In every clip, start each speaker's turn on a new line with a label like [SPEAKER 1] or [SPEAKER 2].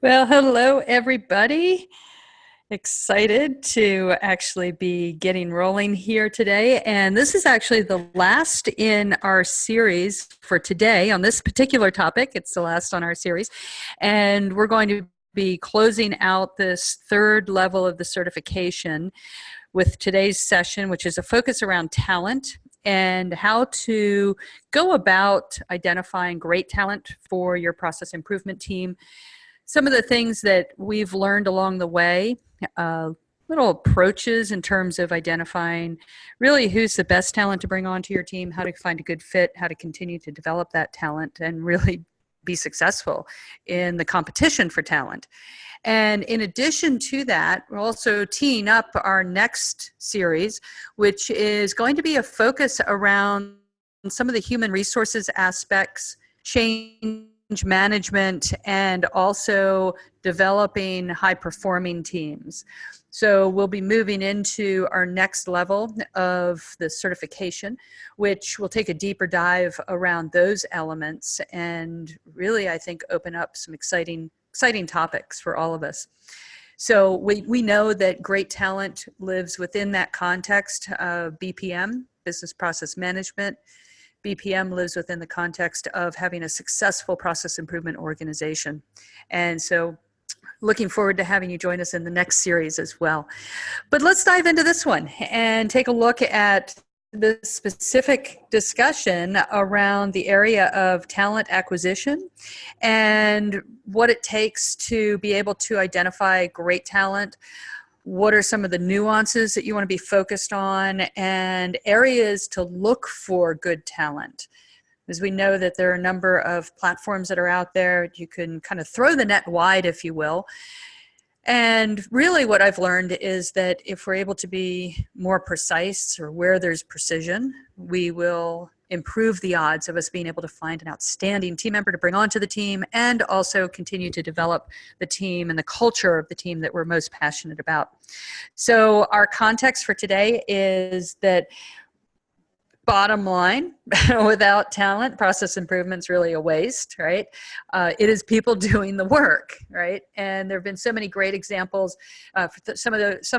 [SPEAKER 1] Well, hello, everybody. Excited to actually be getting rolling here today. And this is actually the last in our series for today on this particular topic. It's the last on our series. And we're going to be closing out this third level of the certification with today's session, which is a focus around talent and how to go about identifying great talent for your process improvement team. Some of the things that we've learned along the way, little approaches in terms of identifying really who's the best talent to bring onto your team, how to find a good fit, how to continue to develop that talent and really be successful in the competition for talent. And in addition to that, we're also teeing up our next series, which is going to be a focus around some of the human resources aspects, change management, and also developing high-performing teams. So we'll be moving into our next level of the certification, which will take a deeper dive around those elements and really, I think, open up some exciting topics for all of us. So we know that great talent lives within that context of BPM, business process management. BPM lives within the context of having a successful process improvement organization. And so looking forward to having you join us in the next series as well. But let's dive into this one and take a look at the specific discussion around the area of talent acquisition and what it takes to be able to identify great talent. What are some of the nuances that you want to be focused on and areas to look for good talent? As we know that there are a number of platforms that are out there, you can kind of throw the net wide, if you will. And really what I've learned is that if we're able to be more precise or where there's precision, we will improve the odds of us being able to find an outstanding team member to bring onto the team and also continue to develop the team and the culture of the team that we're most passionate about. So our context for today is that bottom line, without talent, process improvement is really a waste, right? It is people doing the work, right? And there have been so many great examples. For some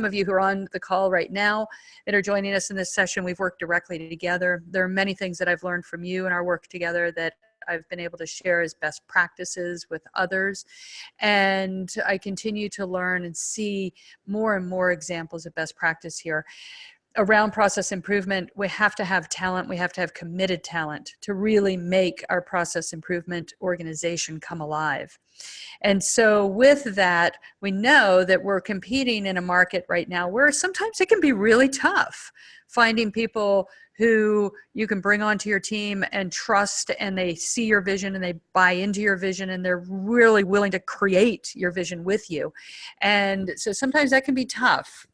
[SPEAKER 1] of you who are on the call right now that are joining us in this session, we've worked directly together. There are many things that I've learned from you in our work together that I've been able to share as best practices with others. And I continue to learn and see more and more examples of best practice here. Around process improvement, we have to have talent. We have to have committed talent to really make our process improvement organization come alive. And so with that, we know that we're competing in a market right now where sometimes it can be really tough finding people who you can bring onto your team and trust, and they see your vision and they buy into your vision and they're really willing to create your vision with you. And so sometimes that can be tough.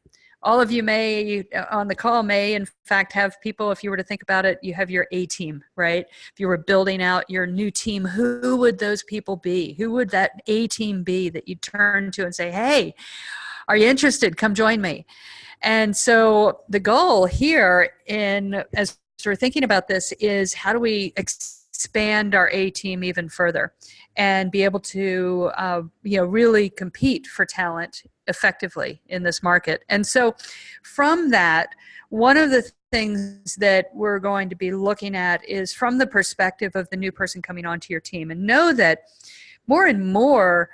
[SPEAKER 1] All of you may, on the call, may in fact have people, if you were to think about it, you have your A team, right? If you were building out your new team, who would those people be? Who would that A team be that you turn to and say, hey, are you interested? Come join me. And so the goal here as we're thinking about this is how do we expand our A team even further and be able to really compete for talent effectively in this market. And so from that, one of the things that we're going to be looking at is from the perspective of the new person coming onto your team. And know that more and more,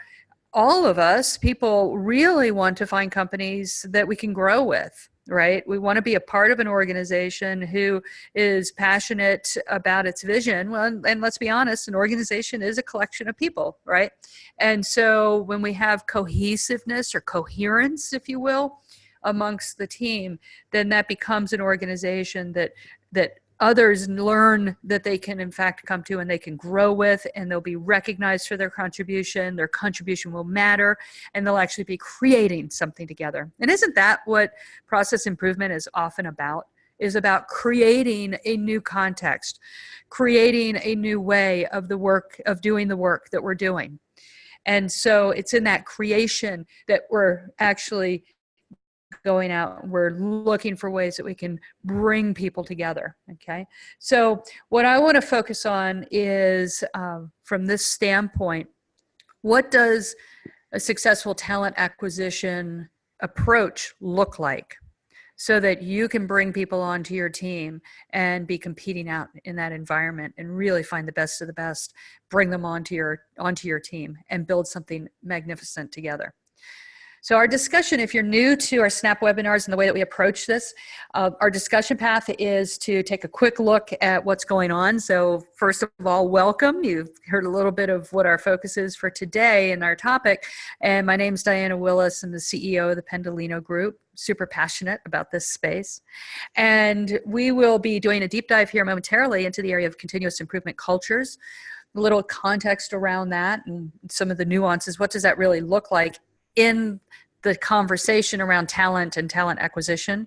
[SPEAKER 1] all of us, people really want to find companies that we can grow with, right? We want to be a part of an organization who is passionate about its vision. Well, and let's be honest, an organization is a collection of people, right? And so when we have cohesiveness or coherence, if you will, amongst the team, then that becomes an organization that others learn that they can in fact come to and they can grow with, and they'll be recognized for their contribution will matter, and they'll actually be creating something together. And isn't that what process improvement is often about? Is about creating a new context, creating a new way of doing the work that we're doing. And so it's in that creation that we're actually going out, we're looking for ways that we can bring people together. Okay, so what I want to focus on is from this standpoint, what does a successful talent acquisition approach look like, so that you can bring people onto your team and be competing out in that environment and really find the best of the best, bring them onto your team and build something magnificent together. So our discussion, if you're new to our Snap webinars and the way that we approach this, our discussion path is to take a quick look at what's going on. So first of all, welcome. You've heard a little bit of what our focus is for today and our topic. And my name is Diana Willis. I'm the CEO of the Pendolino Group. Super passionate about this space. And we will be doing a deep dive here momentarily into the area of continuous improvement cultures, a little context around that and some of the nuances. What does that really look like in the conversation around talent and talent acquisition?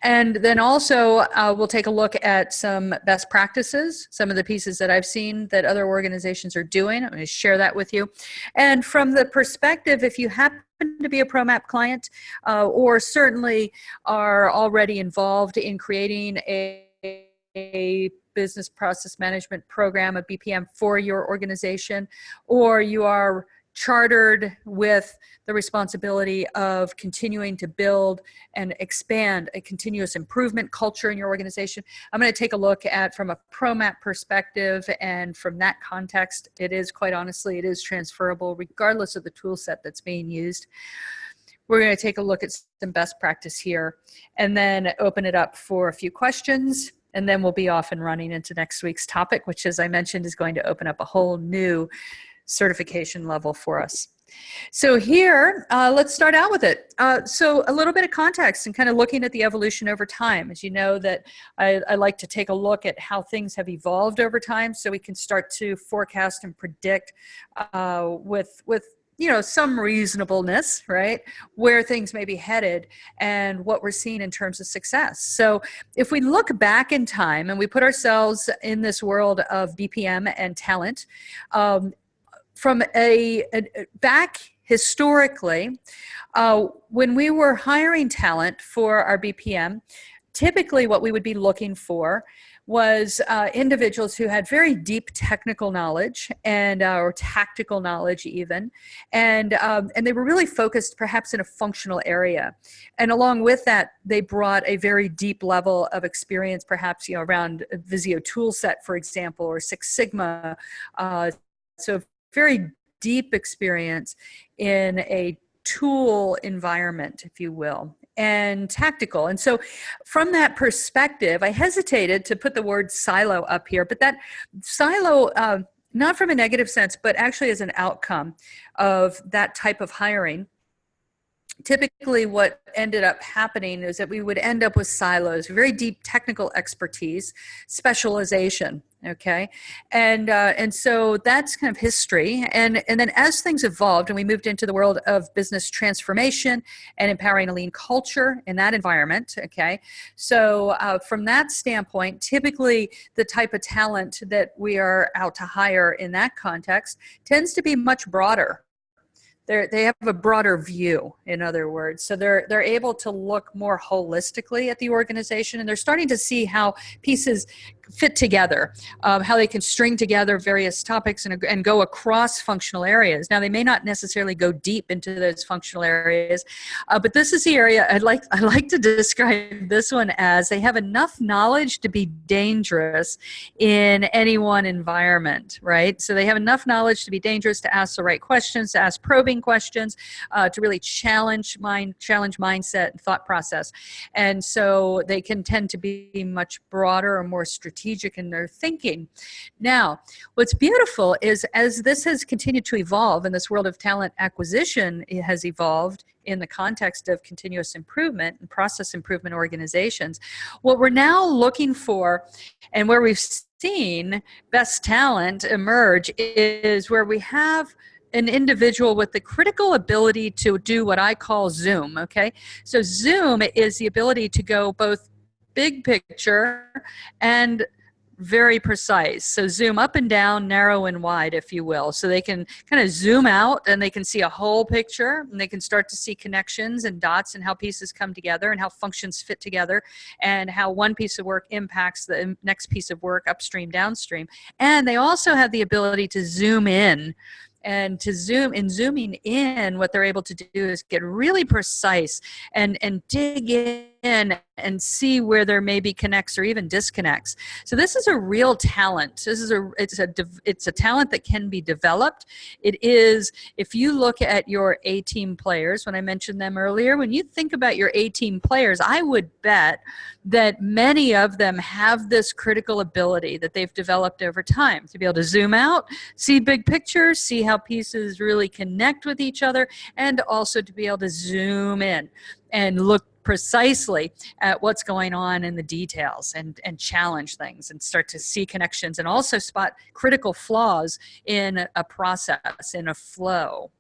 [SPEAKER 1] And then also we'll take a look at some best practices, some of the pieces that I've seen that other organizations are doing. I'm going to share that with you. And from the perspective, if you happen to be a ProMap client or certainly are already involved in creating a business process management program, a BPM for your organization, or you are chartered with the responsibility of continuing to build and expand a continuous improvement culture in your organization, I'm going to take a look at from a ProMap perspective, and from that context, it is quite honestly, it is transferable regardless of the tool set that's being used. We're going to take a look at some best practice here and then open it up for a few questions. And then we'll be off and running into next week's topic, which, as I mentioned, is going to open up a whole new certification level for us. So here, let's start out with it. So a little bit of context and kind of looking at the evolution over time. As you know, that I like to take a look at how things have evolved over time so we can start to forecast and predict with some reasonableness, right, where things may be headed and what we're seeing in terms of success. So if we look back in time and we put ourselves in this world of BPM and talent, from back historically, when we were hiring talent for our BPM, typically what we would be looking for was individuals who had very deep technical knowledge and or tactical knowledge even, and they were really focused perhaps in a functional area. And along with that, they brought a very deep level of experience, perhaps around a Visio tool set, for example, or Six Sigma. So very deep experience in a tool environment, if you will, and tactical. And so from that perspective, I hesitated to put the word silo up here, but that silo, not from a negative sense, but actually as an outcome of that type of hiring, typically what ended up happening is that we would end up with silos, very deep technical expertise, specialization, okay? And so that's kind of history. And then as things evolved and we moved into the world of business transformation and empowering a lean culture in that environment, okay? So from that standpoint, typically the type of talent that we are out to hire in that context tends to be much broader. They have a broader view, in other words. So they're able to look more holistically at the organization, and they're starting to see how pieces fit together, how they can string together various topics and go across functional areas. Now, they may not necessarily go deep into those functional areas, but this is the area I like to describe this one as they have enough knowledge to be dangerous in any one environment, right? So they have enough knowledge to be dangerous, to ask the right questions, to ask probing questions, to really challenge mindset and thought process. And so they can tend to be much broader or more strategic in their thinking. Now, what's beautiful is as this has continued to evolve and this world of talent acquisition has evolved in the context of continuous improvement and process improvement organizations, what we're now looking for and where we've seen best talent emerge is where we have an individual with the critical ability to do what I call zoom, okay? So zoom is the ability to go both big picture and very precise. So zoom up and down, narrow and wide, if you will. So they can kind of zoom out and they can see a whole picture and they can start to see connections and dots and how pieces come together and how functions fit together and how one piece of work impacts the next piece of work upstream, downstream. And they also have the ability to zoom in And to zooming in, what they're able to do is get really precise and dig in and see where there may be connects or even disconnects. So this is a real talent. It's a talent that can be developed. It is, if you look at your A-team players, when I mentioned them earlier, when you think about your A-team players, I would bet that many of them have this critical ability that they've developed over time to be able to zoom out, see big pictures, see how pieces really connect with each other, and also to be able to zoom in and look precisely at what's going on in the details and challenge things and start to see connections and also spot critical flaws in a process, in a flow.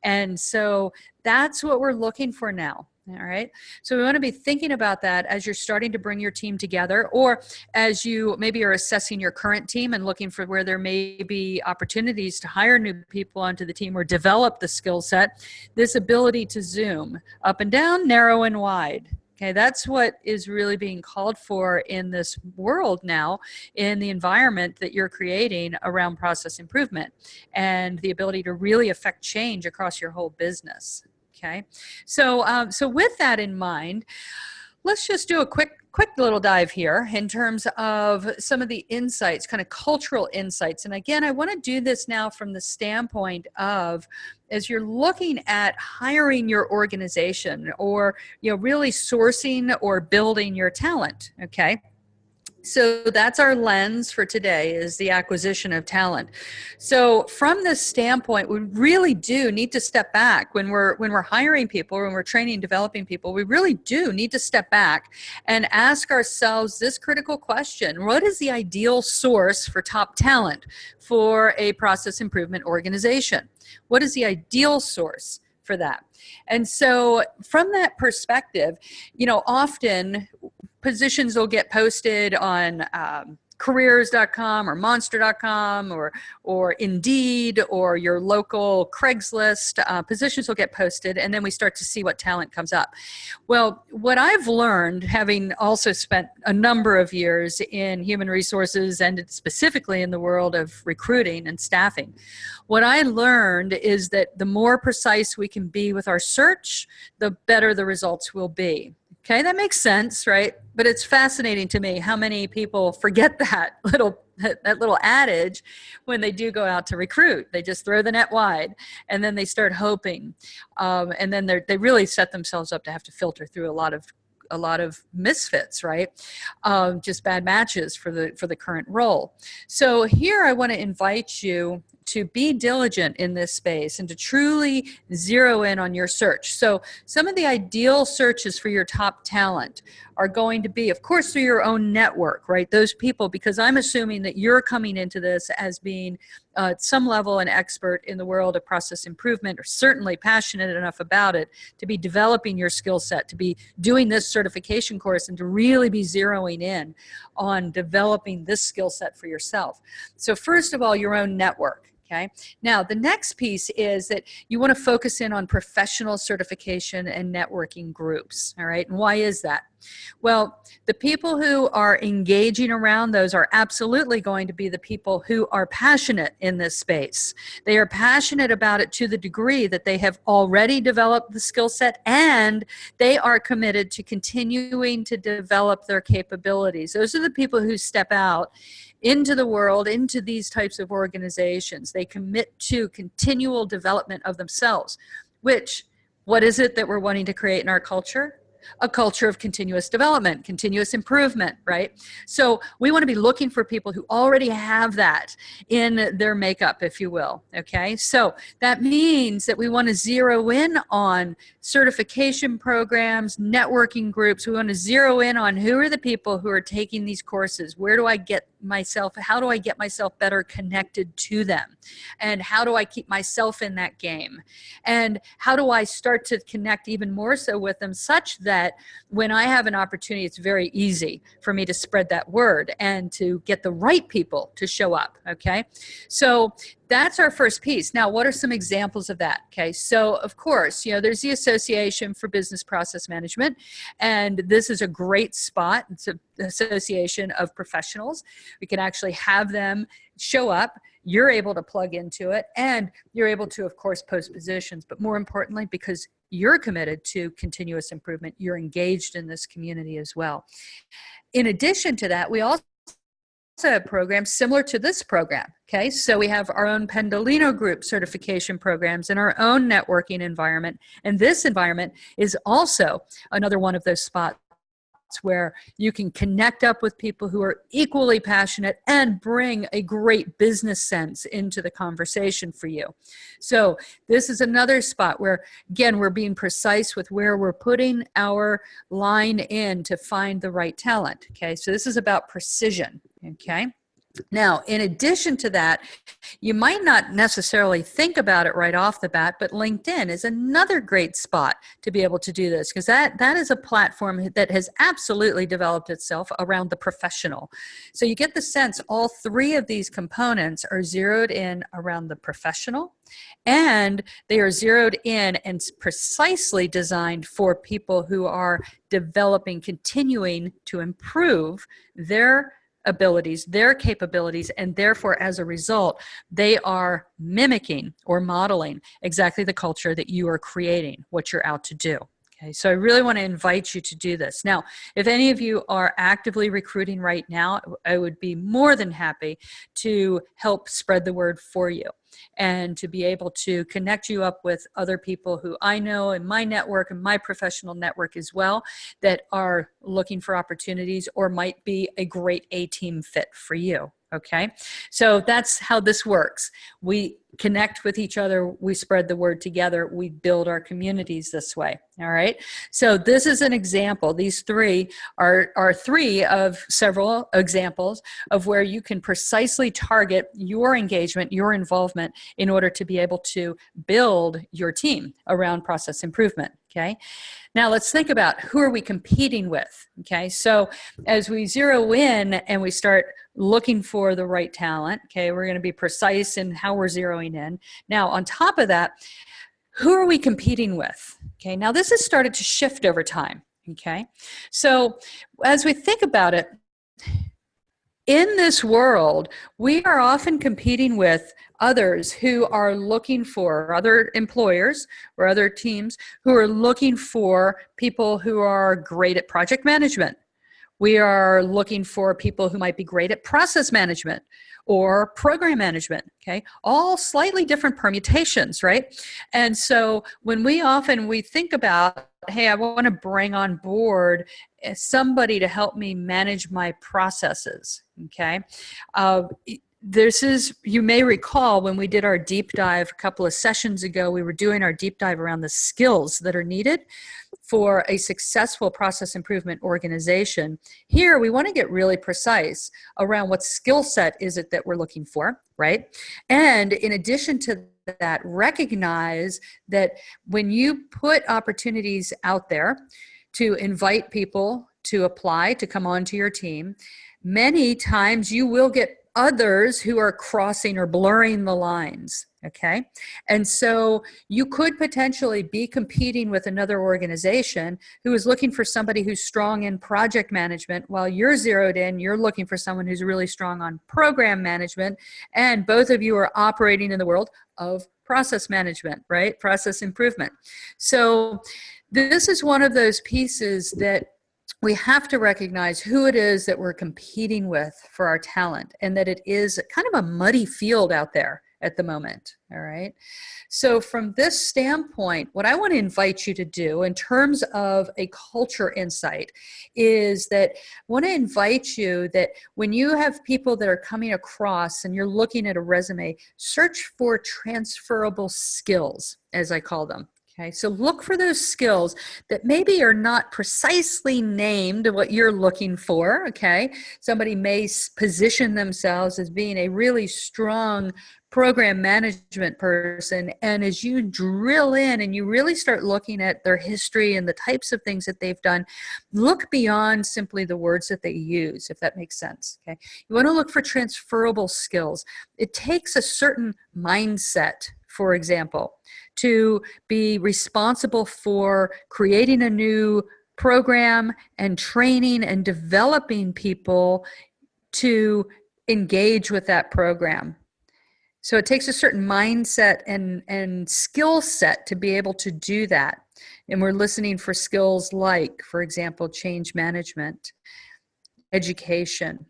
[SPEAKER 1] And so that's what we're looking for now. All right. So we want to be thinking about that as you're starting to bring your team together, or as you maybe are assessing your current team and looking for where there may be opportunities to hire new people onto the team or develop the skill set, this ability to zoom up and down, narrow and wide. Okay, that's what is really being called for in this world now, in the environment that you're creating around process improvement and the ability to really affect change across your whole business. Okay, so with that in mind, let's just do a quick little dive here in terms of some of the insights, kind of cultural insights. And again, I want to do this now from the standpoint of, as you're looking at hiring your organization or, really sourcing or building your talent. Okay. So that's our lens for today, is the acquisition of talent. So from this standpoint, we really do need to step back when we're hiring people, when we're training and developing people. We really do need to step back and ask ourselves this critical question: what is the ideal source for top talent for a process improvement organization? What is the ideal source for that? And so from that perspective, often positions will get posted on careers.com or monster.com or Indeed or your local Craigslist. Positions will get posted, and then we start to see what talent comes up. Well, what I've learned, having also spent a number of years in human resources and specifically in the world of recruiting and staffing, what I learned is that the more precise we can be with our search, the better the results will be. Okay, that makes sense, right? But it's fascinating to me how many people forget that little adage when they do go out to recruit. They just throw the net wide, and then they start hoping, and then they really set themselves up to have to filter through a lot of misfits, right? Just bad matches for the current role. So here I want to invite you to be diligent in this space and to truly zero in on your search. So some of the ideal searches for your top talent are going to be, of course, through your own network, right? Those people, because I'm assuming that you're coming into this as being at some level an expert in the world of process improvement, or certainly passionate enough about it to be developing your skill set, to be doing this certification course, and to really be zeroing in on developing this skill set for yourself. So first of all, your own network. Okay. Now, the next piece is that you want to focus in on professional certification and networking groups. All right. And why is that? Well, the people who are engaging around those are absolutely going to be the people who are passionate in this space. They are passionate about it to the degree that they have already developed the skill set, and they are committed to continuing to develop their capabilities. Those are the people who step out into the world, into these types of organizations. They commit to continual development of themselves, which, what is it that we're wanting to create in our culture? A culture of continuous development, continuous improvement, right? So we want to be looking for people who already have that in their makeup, if you will, okay? So that means that we want to zero in on certification programs, networking groups. We want to zero in on who are the people who are taking these courses. Where do I get myself, how do I get myself better connected to them? And how do I keep myself in that game? And how do I start to connect even more so with them, such that when I have an opportunity, it's very easy for me to spread that word and to get the right people to show up, okay? So That's our first piece. Now, what are some examples of that? Okay, so of course, there's the Association for Business Process Management, and this is a great spot. It's an association of professionals. We can actually have them show up. You're able to plug into it, and you're able to, of course, post positions. But more importantly, because you're committed to continuous improvement, you're engaged in this community as well. In addition to that, we also a program similar to this program. Okay, so we have our own Pendolino Group certification programs in our own networking environment. And this environment is also another one of those spots where you can connect up with people who are equally passionate and bring a great business sense into the conversation for you. So this is another spot where, again, we're being precise with where we're putting our line in to find the right talent. Okay, so this is about precision. Okay. Now, in addition to that, you might not necessarily think about it right off the bat, but LinkedIn is another great spot to be able to do this, because that is a platform that has absolutely developed itself around the professional. So you get the sense all three of these components are zeroed in around the professional, and they are zeroed in and precisely designed for people who are developing, continuing to improve their abilities, their capabilities, and therefore, as a result, they are mimicking or modeling exactly the culture that you are creating, what you're out to do. Okay, so I really want to invite you to do this. Now, if any of you are actively recruiting right now, I would be more than happy to help spread the word for you and to be able to connect you up with other people who I know in my network and my professional network as well that are looking for opportunities or might be a great A-team fit for you. Okay, so that's how this works. We connect with each other, we spread the word together, we build our communities this way. All right, so this is an example. These three are three of several examples of where you can precisely target your engagement, your involvement in order to be able to build your team around process improvement. Okay, now let's think about who are we competing with. Okay, so as we zero in and we start looking for the right talent, okay, we're going to be precise in how we're zeroing in. Now, on top of that, who are we competing with? Okay, now this has started to shift over time. Okay, so as we think about it, in this world, we are often competing with others who are looking for other employers or other teams who are looking for people who are great at project management. We are looking for people who might be great at process management or program management, okay? All slightly different permutations, right? And so when we think about, hey, I want to bring on board somebody to help me manage my processes, okay? You may recall when we did our deep dive a couple of sessions ago, we were doing our deep dive around the skills that are needed for a successful process improvement organization. Here, we want to get really precise around what skill set is it that we're looking for, right? And in addition to that, recognize that when you put opportunities out there to invite people to apply, to come onto your team, many times you will get others who are crossing or blurring the lines, okay? And so you could potentially be competing with another organization who is looking for somebody who's strong in project management while you're zeroed in, you're looking for someone who's really strong on program management, and both of you are operating in the world of process management, right? Process improvement. So this is one of those pieces that we have to recognize who it is that we're competing with for our talent, and that it is kind of a muddy field out there at the moment, all right? So from this standpoint, what I want to invite you to do in terms of a culture insight is that I want to invite you that when you have people that are coming across and you're looking at a resume, search for transferable skills, as I call them. Okay, so look for those skills that maybe are not precisely named what you're looking for. Okay, somebody may position themselves as being a really strong program management person, and as you drill in and you really start looking at their history and the types of things that they've done, look beyond simply the words that they use, if that makes sense. Okay, you want to look for transferable skills. It takes a certain mindset, for example, to be responsible for creating a new program and training and developing people to engage with that program. So it takes a certain mindset and skill set to be able to do that. And we're listening for skills like, for example, change management, education,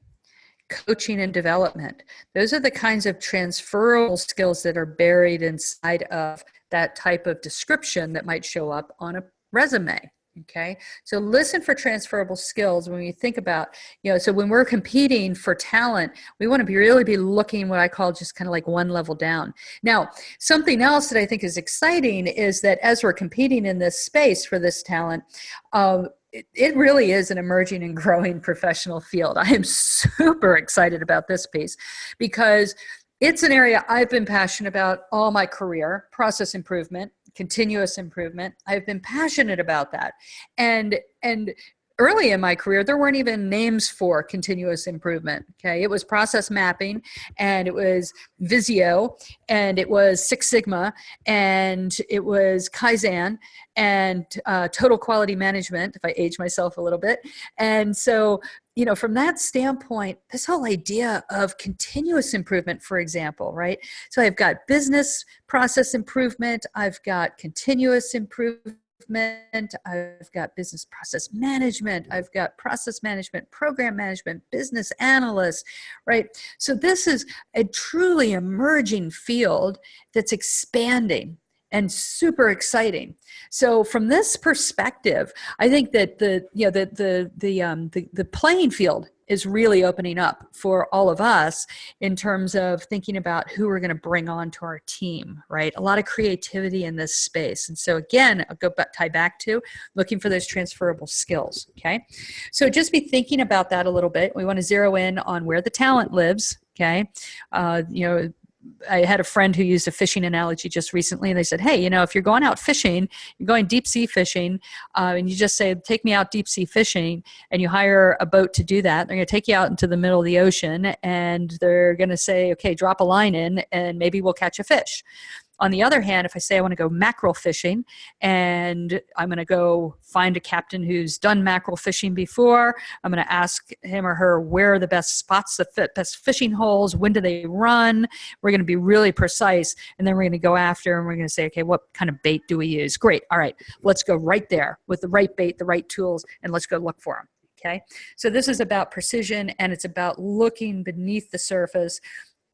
[SPEAKER 1] coaching and development. Those are the kinds of transferable skills that are buried inside of that type of description that might show up on a resume. Okay, so listen for transferable skills when you think about, so when we're competing for talent, we want to really be looking what I call just kind of like one level down. Now, something else that I think is exciting is that as we're competing in this space for this talent, it really is an emerging and growing professional field. I am super excited about this piece because it's an area I've been passionate about all my career: process improvement, continuous improvement. I've been passionate about that. And early in my career, there weren't even names for continuous improvement. Okay, it was process mapping, and it was Visio, and it was Six Sigma, and it was Kaizen, and total quality management, if I age myself a little bit. And so, from that standpoint, this whole idea of continuous improvement, for example, right? So I've got business process improvement, I've got continuous improvement, I've got business process management, I've got process management, program management, business analyst, right? So this is a truly emerging field that's expanding and super exciting. So from this perspective, I think that the playing field is really opening up for all of us in terms of thinking about who we're going to bring on to our team, right? A lot of creativity in this space. And so again, I'll tie back to looking for those transferable skills, okay? So just be thinking about that a little bit. We want to zero in on where the talent lives, okay? I had a friend who used a fishing analogy just recently, and they said, hey, if you're going out fishing, you're going deep sea fishing, and you just say, take me out deep sea fishing, and you hire a boat to do that, they're going to take you out into the middle of the ocean, and they're going to say, okay, drop a line in, and maybe we'll catch a fish. On the other hand, if I say I want to go mackerel fishing and I'm going to go find a captain who's done mackerel fishing before, I'm going to ask him or her where are the best spots, the best fishing holes, when do they run? We're going to be really precise, and then we're going to go after and we're going to say, okay, what kind of bait do we use? Great. All right, let's go right there with the right bait, the right tools, and let's go look for them. Okay. So this is about precision, and it's about looking beneath the surface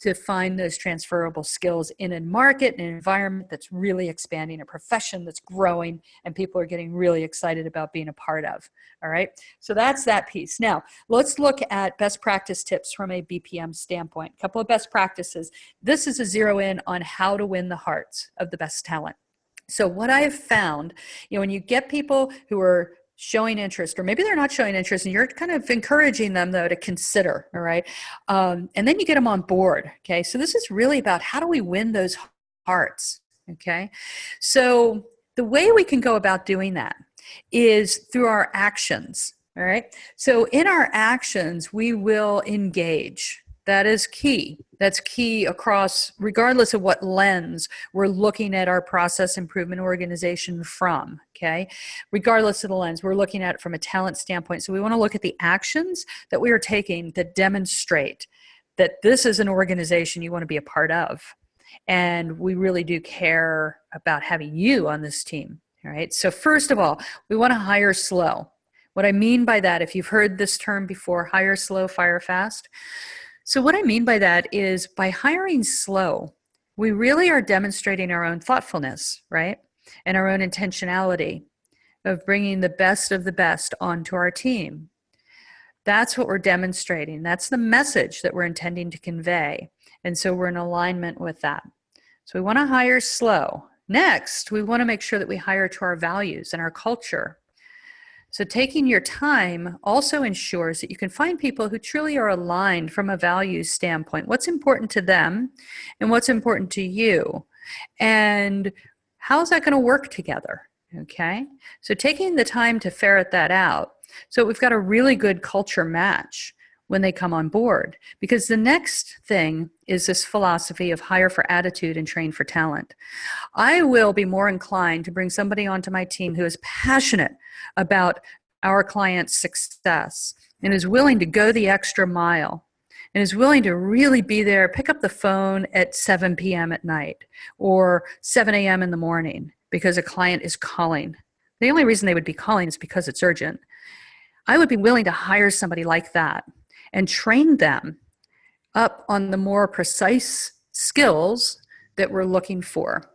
[SPEAKER 1] to find those transferable skills in a market, an environment that's really expanding, a profession that's growing, and people are getting really excited about being a part of. All right, so that's that piece. Now, let's look at best practice tips from a BPM standpoint. A couple of best practices. This is a zero in on how to win the hearts of the best talent. So what I've found, when you get people who are showing interest, or maybe they're not showing interest, and you're kind of encouraging them though to consider, all right? And then you get them on board, okay? So this is really about how do we win those hearts, okay? So the way we can go about doing that is through our actions, all right? So in our actions, we will engage. That is key. That's key across, regardless of what lens we're looking at our process improvement organization from, okay? Regardless of the lens, we're looking at it from a talent standpoint. So we want to look at the actions that we are taking that demonstrate that this is an organization you want to be a part of. And we really do care about having you on this team, all right? So first of all, we want to hire slow. What I mean by that, if you've heard this term before, hire slow, fire fast. So what I mean by that is by hiring slow, we really are demonstrating our own thoughtfulness, right? And our own intentionality of bringing the best of the best onto our team. That's what we're demonstrating. That's the message that we're intending to convey. And so we're in alignment with that. So we want to hire slow. Next, we want to make sure that we hire to our values and our culture. So taking your time also ensures that you can find people who truly are aligned from a values standpoint. What's important to them and what's important to you? And how's that going to work together? Okay, so taking the time to ferret that out. So we've got a really good culture match when they come on board, because the next thing is this philosophy of hire for attitude and train for talent. I will be more inclined to bring somebody onto my team who is passionate about our client's success and is willing to go the extra mile and is willing to really be there, pick up the phone at 7 p.m. at night or 7 a.m. in the morning because a client is calling. The only reason they would be calling is because it's urgent. I would be willing to hire somebody like that and train them up on the more precise skills that we're looking for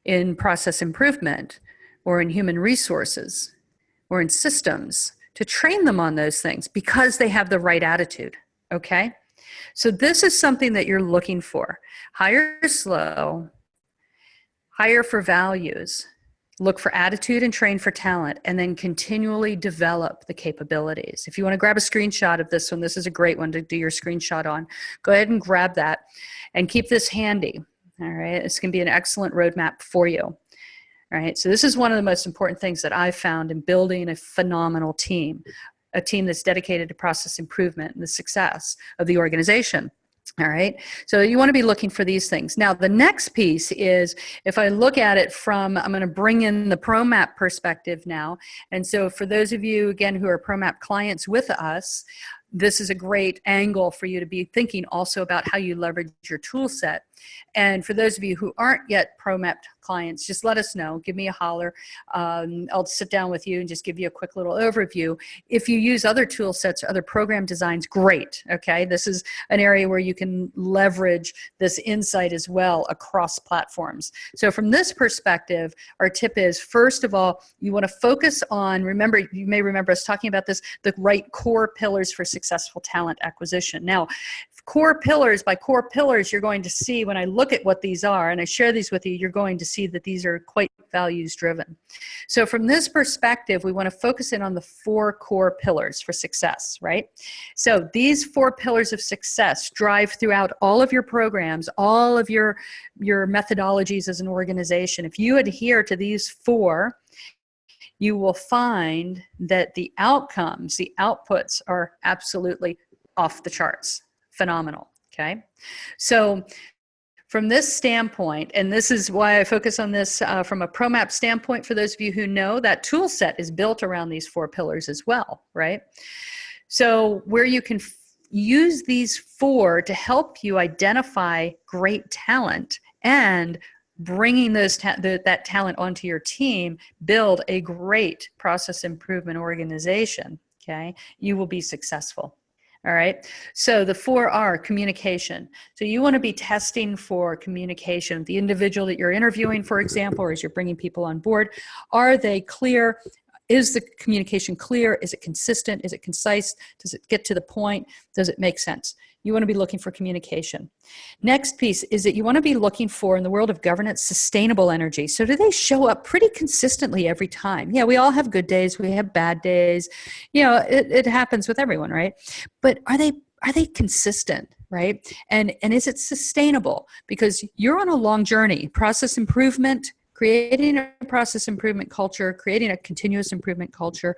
[SPEAKER 1] in process improvement or in human resources or in systems, to train them on those things because they have the right attitude, okay? So this is something that you're looking for. Hire slow, hire for values, look for attitude and train for talent, and then continually develop the capabilities. If you want to grab a screenshot of this one, this is a great one to do your screenshot on. Go ahead and grab that and keep this handy. All right, this can be an excellent roadmap for you. All right, so this is one of the most important things that I've found in building a phenomenal team, a team that's dedicated to process improvement and the success of the organization. All right, so you want to be looking for these things. Now, the next piece is, if I look at it from, I'm going to bring in the ProMap perspective now. And so for those of you, again, who are ProMap clients with us, this is a great angle for you to be thinking also about how you leverage your tool set. And for those of you who aren't yet ProMap clients, just let us know. Give me a holler. I'll sit down with you and just give you a quick little overview. If you use other tool sets or other program designs, great. Okay, this is an area where you can leverage this insight as well across platforms. So from this perspective, our tip is, first of all, you want to focus on, remember, you may remember us talking about this, the right core pillars for successful talent acquisition. Now, core pillars, by core pillars, you're going to see, when I look at what these are and I share these with you, you're going to see that these are quite values driven. So from this perspective, we want to focus in on the 4 core pillars for success, right? So these 4 pillars of success drive throughout all of your programs, all of your methodologies as an organization. If you adhere to these 4, you will find that the outcomes, the outputs are absolutely off the charts. Phenomenal, okay? So from this standpoint, and this is why I focus on this from a ProMap standpoint, for those of you who know, that tool set is built around these 4 pillars as well, right? So where you can use these 4 to help you identify great talent and bringing those that talent onto your team, build a great process improvement organization, okay? You will be successful. All right, so the 4 are communication. So you want to be testing for communication. The individual that you're interviewing, for example, or as you're bringing people on board, are they clear? Is the communication clear? Is it consistent? Is it concise? Does it get to the point? Does it make sense? You want to be looking for communication. Next piece is that you want to be looking for, in the world of governance, sustainable energy. So do they show up pretty consistently every time? Yeah, we all have good days. We have bad days. You know, it happens with everyone, right? But are they consistent, right? And is it sustainable? Because you're on a long journey. Process improvement, creating a process improvement culture, creating a continuous improvement culture,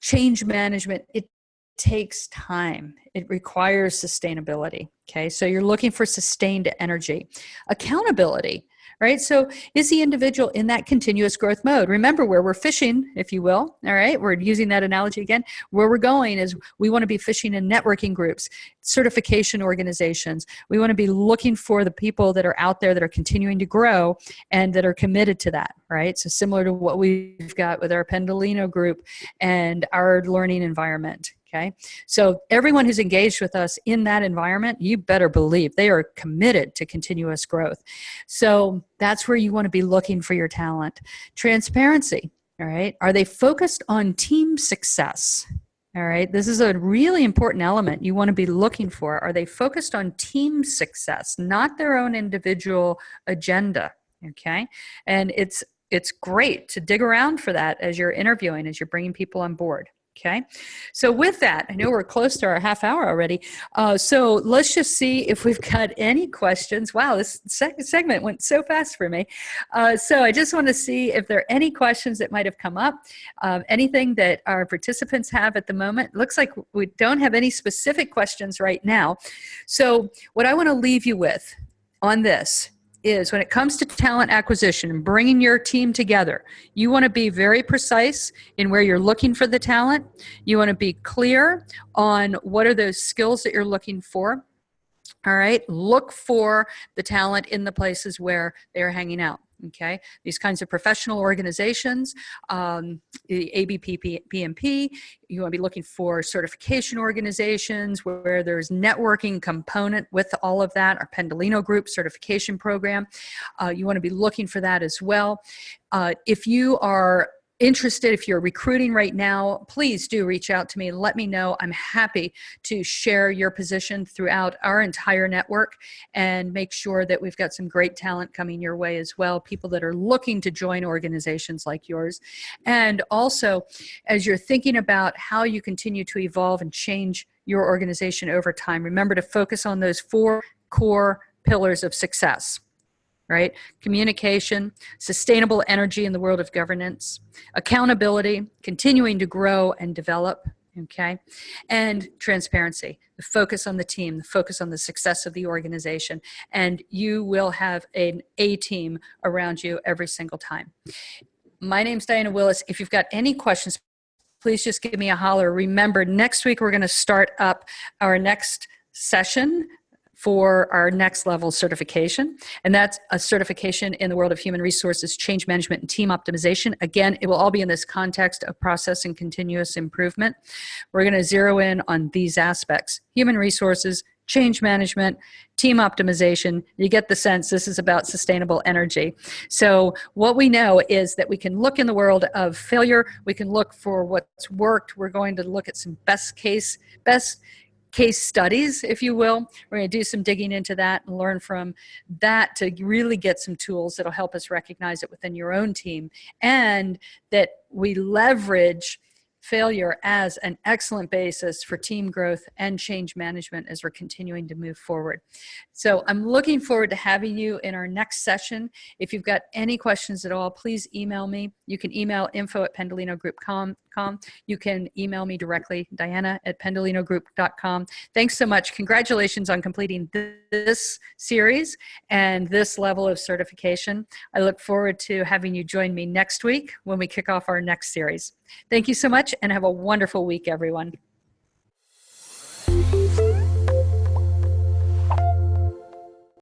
[SPEAKER 1] change management, it takes time. It requires sustainability, okay? So you're looking for sustained energy. Accountability, right? So is the individual in that continuous growth mode? Remember where we're fishing, if you will, all right? We're using that analogy again. Where we're going is we want to be fishing in networking groups, certification organizations. We want to be looking for the people that are out there that are continuing to grow and that are committed to that, right? So similar to what we've got with our Pendolino group and our learning environment. Okay, so everyone who's engaged with us in that environment, you better believe they are committed to continuous growth. So that's where you want to be looking for your talent. Transparency, all right? Are they focused on team success? All right, this is a really important element you want to be looking for. Are they focused on team success, not their own individual agenda? Okay. And it's great to dig around for that as you're interviewing, as you're bringing people on board. Okay. So with that, I know we're close to our half hour already. So let's just see if we've got any questions. Wow, this segment went so fast for me. So I just want to see if there are any questions that might have come up, anything that our participants have at the moment. Looks like we don't have any specific questions right now. So what I want to leave you with on this is, when it comes to talent acquisition and bringing your team together, you want to be very precise in where you're looking for the talent. You want to be clear on what are those skills that you're looking for. All right. Look for the talent in the places where they're hanging out. Okay. These kinds of professional organizations, the ABPMP, you want to be looking for certification organizations where there's networking component with all of that. Our Pendolino Group certification program. You want to be looking for that as well. If you are interested, if you're recruiting right now, please do reach out to me. Let me know. I'm happy to share your position throughout our entire network and make sure that we've got some great talent coming your way as well, people that are looking to join organizations like yours. And also, as you're thinking about how you continue to evolve and change your organization over time, remember to focus on those 4 core pillars of success. Right? Communication, sustainable energy in the world of governance, accountability, continuing to grow and develop, okay? And transparency, the focus on the team, the focus on the success of the organization, and you will have an A-team around you every single time. My name's Diana Willis. If you've got any questions, please just give me a holler. Remember, next week we're going to start up our next session for our next level certification. And that's a certification in the world of human resources, change management, and team optimization. Again, it will all be in this context of process and continuous improvement. We're going to zero in on these aspects: human resources, change management, team optimization. You get the sense this is about sustainable energy. So what we know is that we can look in the world of failure. We can look for what's worked. We're going to look at some best case studies, if you will. We're going to do some digging into that and learn from that to really get some tools that'll help us recognize it within your own team, and that we leverage failure as an excellent basis for team growth and change management as we're continuing to move forward. So I'm looking forward to having you in our next session. If you've got any questions at all, please email me. You can email info@pendolinogroup.com. You can email me directly, diana@pendolinogroup.com. Thanks so much. Congratulations on completing this series and this level of certification. I look forward to having you join me next week when we kick off our next series. Thank you so much, and have a wonderful week, everyone.